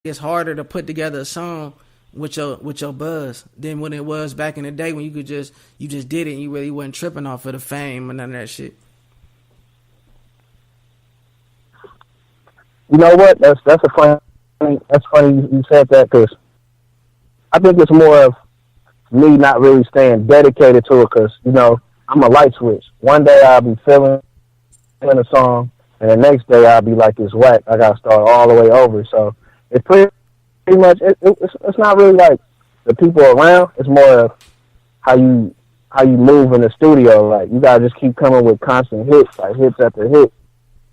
it's harder to put together a song with your buzz than when it was back in the day when you just did it and you really wasn't tripping off of the fame and none of that shit. You know what? That's funny you said that, because I think it's more of me not really staying dedicated to it, because, you know, I'm a light switch. One day I'll be feeling a song, and the next day I'll be like, it's whack. I got to start all the way over. So it's pretty much, it's not really like the people around. It's more of how you move in the studio. Like, you got to just keep coming with constant hits, like hits after hit.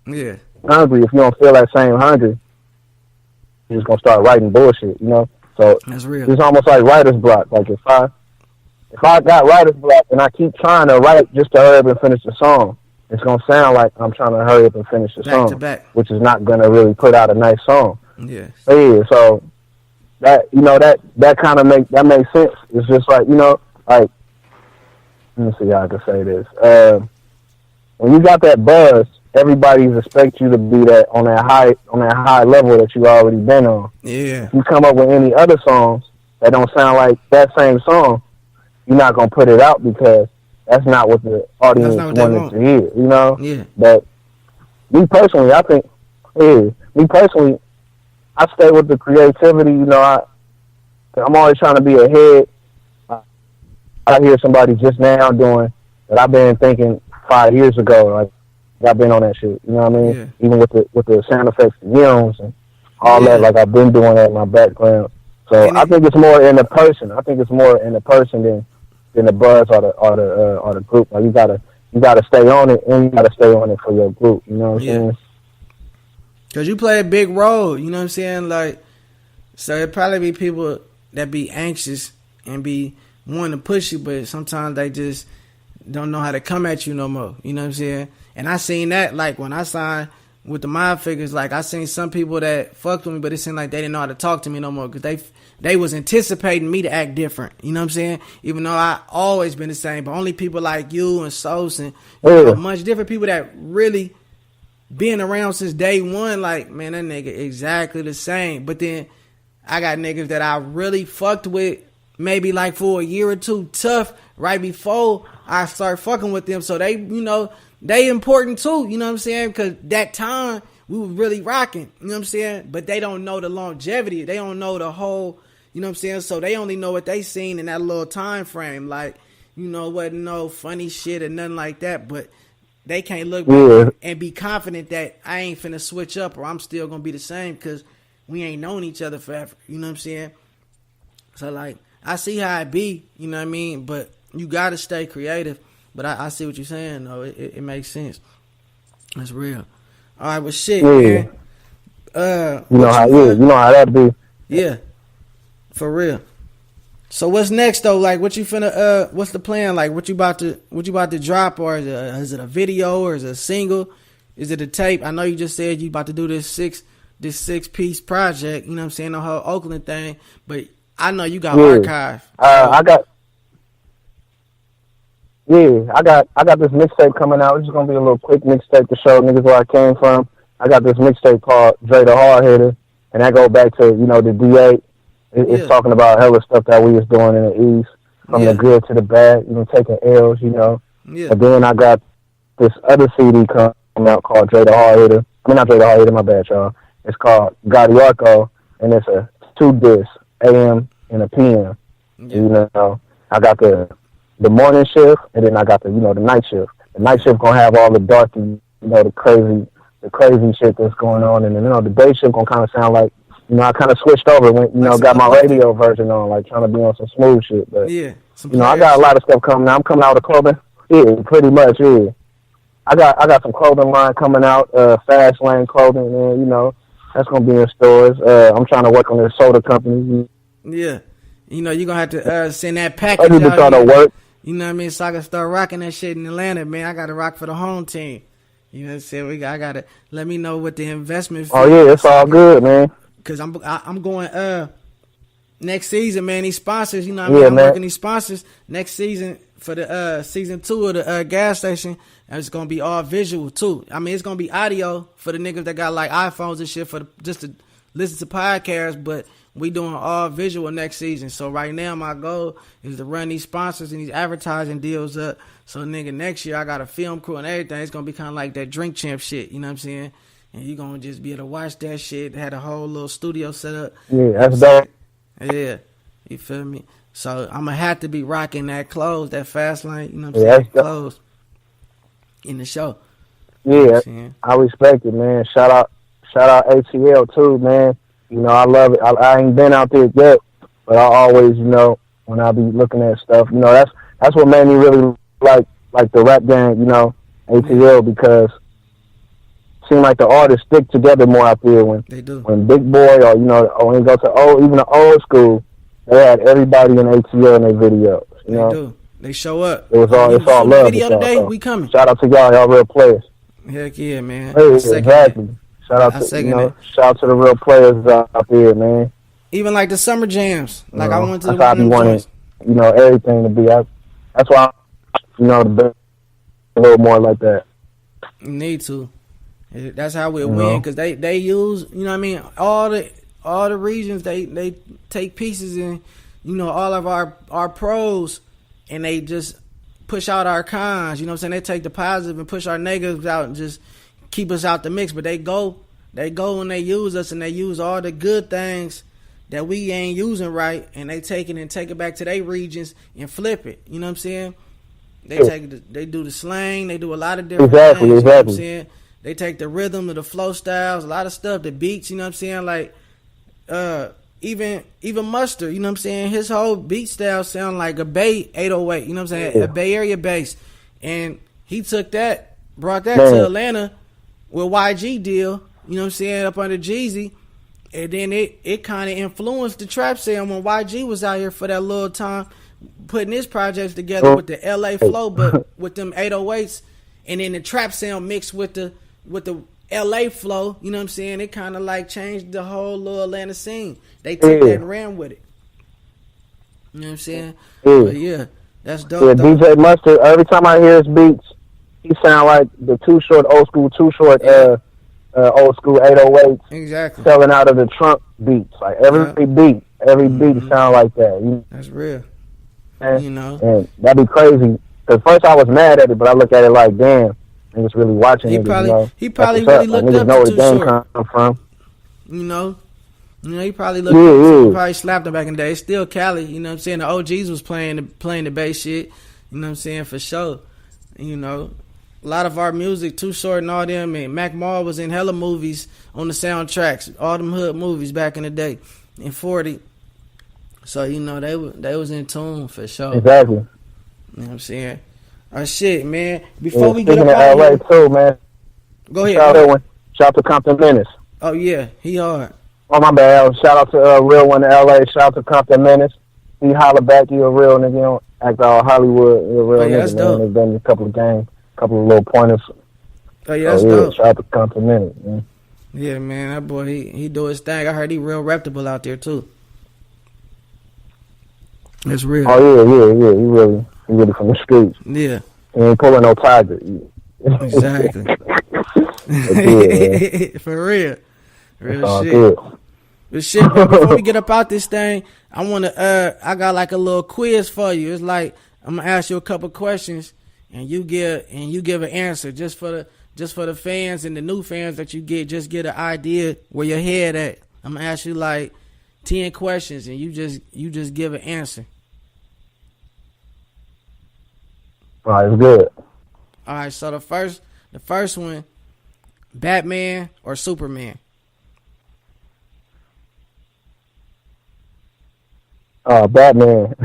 Yeah. Hungry. If you don't feel that same hungry, you're just going to start writing bullshit, you know? So that's real. It's almost like writer's block. Like, if I got writer's block and I keep trying to write just to hurry up and finish the song, it's going to sound like I'm trying to hurry up and finish the song, to back, which is not going to really put out a nice song. Yeah. So that, you know, that kind of makes sense. It's just like, you know, like, let me see how I can say this. When you got that buzz, everybody's expect you to be on that high level that you already been on. Yeah. If you come up with any other songs that don't sound like that same song, you're not gonna put it out, because that's not what the audience wanted to hear, you know? Yeah. But me personally, I stay with the creativity, you know. I'm always trying to be ahead. I hear somebody just now doing that I've been thinking 5 years ago, like, I've been on that shit, you know what I mean? Yeah. Even with the sound effects, the yells and all that, like, I've been doing that in my background. So I think it's more in the person. I think it's more in the person than the buzz or the group. Like, you gotta stay on it, and you gotta stay on it for your group. You know what I'm saying? Cause you play a big role. You know what I'm saying? Like, so it probably be people that be anxious and be wanting to push you, but sometimes they just don't know how to come at you no more. You know what I'm saying? And I seen that, like, when I signed with the Mob Figures, like, I seen some people that fucked with me, but it seemed like they didn't know how to talk to me no more, because they was anticipating me to act different. You know what I'm saying? Even though I always been the same, but only people like you and Sos and much different people that really been around since day one, like, man, that nigga exactly the same. But then I got niggas that I really fucked with maybe like for a year or two tough right before I start fucking with them. So they, you know, they important too, you know what I'm saying? Because that time we was really rocking, you know what I'm saying? But they don't know the longevity. They don't know the whole, you know what I'm saying? So they only know what they seen in that little time frame. Like, you know, wasn't no funny shit or nothing like that. But they can't look back and be confident that I ain't finna switch up or I'm still gonna be the same, because we ain't known each other forever. You know what I'm saying? So, like, I see how it be, you know what I mean? But you gotta stay creative. But I see what you're saying, though. It makes sense. That's real. All right, well, shit, man. You know how that be. Yeah, for real. So what's next though? Like, what you finna? What's the plan? Like, what you about to drop, or is it a video, or is it a single? Is it a tape? I know you just said you about to do this six piece project. You know what I'm saying? The whole Oakland thing, but I know you got archive. I got this mixtape coming out. It's just gonna be a little quick mixtape to show niggas where I came from. I got this mixtape called Dre the Hard Hitter, and that go back to, you know, the D8. It's talking about hella stuff that we was doing in the East, from the good to the bad, you know, taking L's, you know. Yeah. And then I got this other CD coming out called Dre the Hard Hitter. I mean, not Dre the Hard Hitter, my bad, y'all. It's called Gotti Arco, and it's a 2-disc, AM and a PM. Yeah. You know, I got the morning shift, and then I got the, you know, the night shift. The night shift gonna have all the darky, you know, the crazy shit that's going on, and then, you know, the day shift gonna kind of sound like, you know, I kind of switched over when, you know, got my radio version on, like trying to be on some smooth shit. But, you know, I got a lot of stuff coming out. I'm coming out with clothing. Yeah, pretty much, yeah. I got some clothing line coming out, Fast Lane Clothing, and, you know, that's going to be in stores. I'm trying to work on this soda company. Yeah. You know, you're going to have to send that package I need to try to work. You know what I mean? So I can start rocking that shit in Atlanta, man. I got to rock for the home team. You know what I'm saying? I got to let me know what the investment. Oh, yeah, it's all good, man. Because I'm going next season, man. These sponsors, you know what I mean? I'm working these sponsors next season for the season 2 of the Gaszstation. And it's going to be all visual, too. I mean, it's going to be audio for the niggas that got, like, iPhones and shit, for just to listen to podcasts, but we doing all visual next season. So right now my goal is to run these sponsors and these advertising deals up. So nigga, next year I got a film crew and everything. It's gonna be kind of like that Drink Champ shit. You know what I'm saying? And you gonna just be able to watch that shit. Had a whole little studio set up. Yeah, that's dope. Yeah, you feel me? So I'm gonna have to be rocking that clothes, that fast lane. You know what I'm saying? Clothes in the show. Yeah, I respect it, man. Shout out ATL too, man. You know, I love it. I ain't been out there yet, but I always, you know, when I be looking at stuff, you know, that's what made me really like the rap game, you know, ATL, because it seemed like the artists stick together more out there when they do. When Big Boy or, you know, or when you go to even the old school, they had everybody in ATL in their videos. You know? Do. They show up. It's all love. Video today, so we coming. Shout out to y'all real players. Heck yeah, man. Hey, exactly. Shout out to the real players out there, man. Even like the summer jams. Like I went to the joints. You know, everything to be. That's why, you know, to be a little more like that. You need to. That's how we win, because they use, you know what I mean, all the regions, they take pieces in, you know, all of our pros, and they just push out our cons. You know what I'm saying? They take the positive and push our negatives out and just keep us out the mix. But they go and they use us, and they use all the good things that we ain't using right, and they take it and take it back to their regions and flip it. You know what I'm saying? They do the slang, they do a lot of different things. You know what I'm saying? They take the rhythm of the flow styles, a lot of stuff, the beats. You know what I'm saying? Like even Mustard. You know what I'm saying? His whole beat style sound like a Bay 808. You know what I'm saying? A Bay Area bass, and he took that, brought that to Atlanta with YG deal. You know what I'm saying? Up under Jeezy. And then it kind of influenced the trap sound when YG was out here for that little time, putting his projects together with the LA flow, but with them 808s, and then the trap sound mixed with the LA flow. You know what I'm saying? It kind of like changed the whole little Atlanta scene. They took that and ran with it. You know what I'm saying? But yeah, that's dope. Yeah, DJ Mustard. Every time I hear his beats, he sound like the old school old school 808s. Exactly. Selling out of the trunk beats. Like every beat sound like that. That's real. And, you know, and that'd be crazy. Cause first I was mad at it, but I look at it like, damn, niggas really watching it. He probably really looked up know to where the game come from. You know, he probably looked up to, he probably slapped him back in the day. It's still Cali. You know what I'm saying? The OGs was playing the bass shit. You know what I'm saying? For sure. You know, a lot of our music, Too Short and all them, and Mac Mall was in hella movies on the soundtracks, all them hood movies back in the day, in 40. So, you know, they was in tune for sure. Exactly. You know what I'm saying? Shit, man. Before we get up out of LA too, man. Go ahead. Shout out to Compton Menace. Oh yeah, he hard. Oh my bad. Shout out to Real One in LA. Shout out to Compton Menace. He holler back. You a real nigga. You don't act all Hollywood. You a real nigga. That's dope. There's been a couple of games, couple of little pointers. Oh yeah, that's dope. Shout out to Compton Menace, man. Yeah, man. That boy, he do his thing. I heard he real reputable out there too. That's real. Oh yeah. He really from the streets. Yeah. He ain't pulling no tiger. Exactly. For real. Real shit. Good. But shit, bro, before we get up out this thing, I got like a little quiz for you. It's like I'm gonna ask you a couple questions, and you give an answer just for the fans and the new fans that you just get an idea where your head at. I'm gonna ask you like 10 questions, and you just give an answer. All right, it's good. All right, so the first one, Batman or Superman? Batman.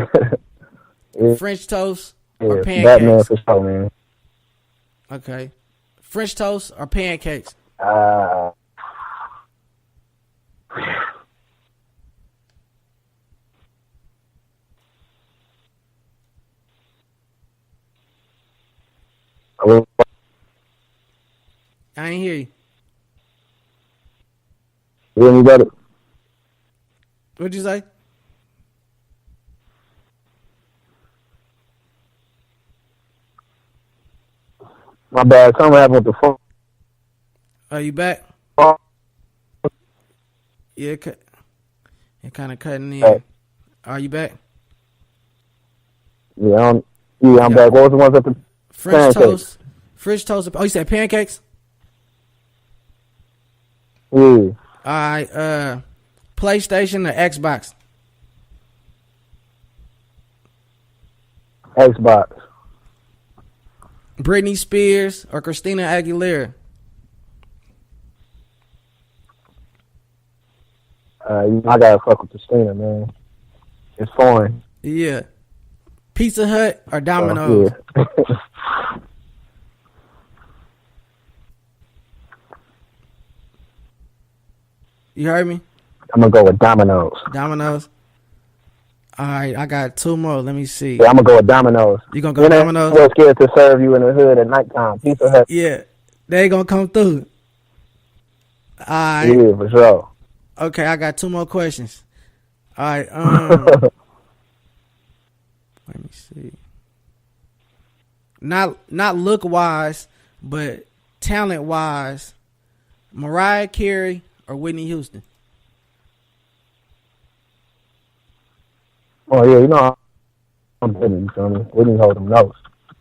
French toast or pancakes? Batman for sure, man. Okay. French toast or pancakes? I ain't hear you. You got it. What'd you say? My bad. Something happened with the phone. Are you back? Yeah, it kind of cutting in. Hey. Are you back? Yeah, I'm back. What was the ones at the French pancakes? toast? French toast. Oh, you said pancakes? Yeah. All right. PlayStation or Xbox? Xbox. Britney Spears or Christina Aguilera? I gotta fuck with Christina, man. It's foreign. Yeah. Pizza Hut or Domino's? Yeah. You heard me? I'm gonna go with Domino's. Domino's. All right, I got two more. Let me see. Yeah, I'm gonna go with Domino's. You gonna go Domino's? We're scared to serve you in the hood at nighttime. Pizza Hut. Yeah, they gonna come through. All right. Yeah, for sure. Okay, I got two more questions. All right. Let me see. Not look wise, but talent wise. Mariah Carey or Whitney Houston? Oh yeah, you know I'm Whitney. You feel me? Whitney hold them nose.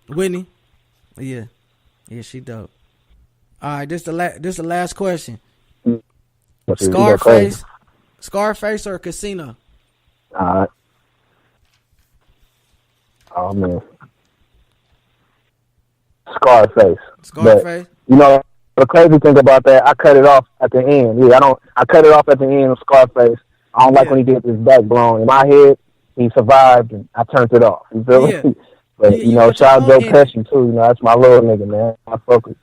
Whitney. Yeah, she dope. All right, this the last question. Scarface or Casino? All right. Oh man, Scarface. Scarface. But, you know the crazy thing about that, I cut it off at the end. Yeah, I cut it off at the end of Scarface. I don't like when he gets his back blown. In my head, he survived, and I turned it off. You feel me? But you know, shout out Joe Pesci too. You know, that's my little nigga, man. My focus.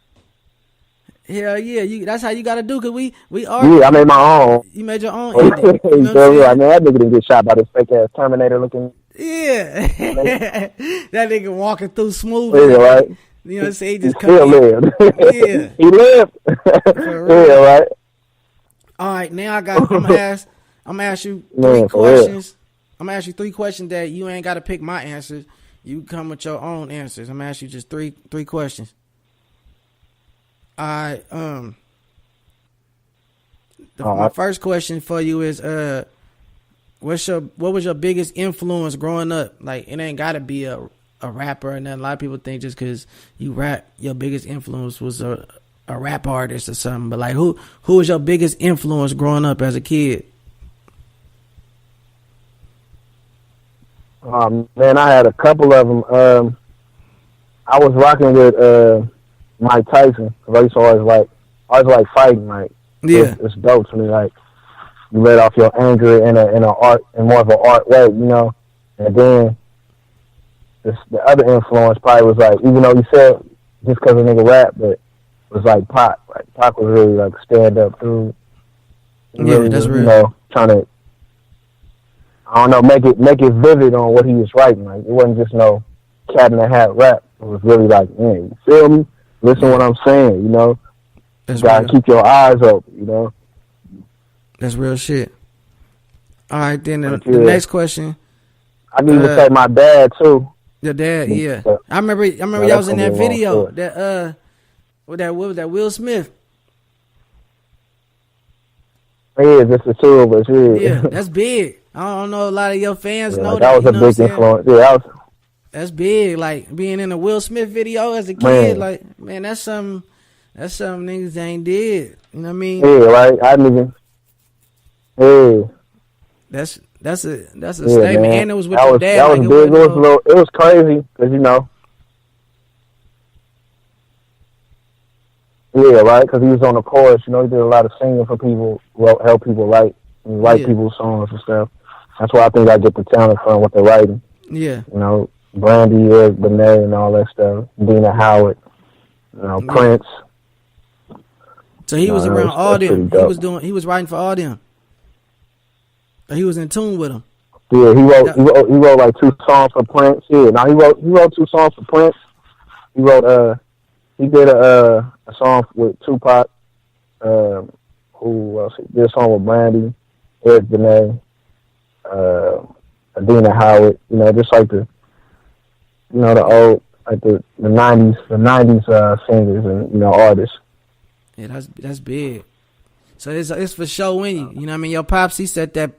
Hell yeah, that's how you gotta do. Cause we are. Yeah, I made my own. You made your own. You know I mean, that nigga didn't get shot by this fake ass Terminator looking. Yeah, that nigga walking through smoothly. Yeah, right. You know what I'm saying? He just still lived. Yeah, he lived. Yeah, right. All right, now I'm gonna ask you three questions. I'm gonna ask you three questions that you ain't gotta pick my answers. You come with your own answers. I'm gonna ask you just three questions. All right. My first question for you is what was your biggest influence growing up? Like, it ain't gotta be a rapper, and then a lot of people think just because you rap, your biggest influence was a rap artist or something. But like, who was your biggest influence growing up as a kid? Man, I had a couple of them. I was rocking with Mike Tyson because I used to always like fighting. Like, yeah, it's dope to me. Like, you let off your anger in more of an art way, you know. And then the other influence probably was like, even though you said just because a nigga rap, but it was like Pac. Like, Pac was really like stand up dude. Yeah, that's real. You know, trying to, I don't know, make it vivid on what he was writing. Like, it wasn't just no cat in the hat rap. It was really like, man, you feel me? Listen to what I'm saying, you know. That's you gotta real. keep your eyes open, you know. That's real shit. All right, then the next question. I need to say my dad too. Your dad, yeah. I remember y'all was in that video that what was that, Will Smith? Yeah, just the two of us. Yeah, that's big. I don't know a lot of your fans know that. That was a big influence. Yeah, that's big. Like, being in a Will Smith video as a kid, like, man, that's something niggas ain't did. You know what I mean? Yeah, right. I didn't even. Yeah. That's a statement, man. And it was with your dad. That was big. It was crazy because, you know. Yeah, right. Because he was on the chorus. You know, he did a lot of singing for people, help people write people's songs and stuff. That's why I think I get the talent from what they're writing. Yeah. You know, Brandy, Eric Benet, and all that stuff. Dina Howard. You know, Prince. So he was around all them. He was writing for all them. He was in tune with them. Yeah, he wrote like 2 songs for Prince. Yeah, now he wrote 2 songs for Prince. He did a song with Tupac. Who else? He did a song with Brandy, Eric Benet, Adina Howard. You know, just like the old, like the 90s singers and, you know, artists. Yeah, that's big. So it's for sure in you. You know what I mean? Your pops, he set that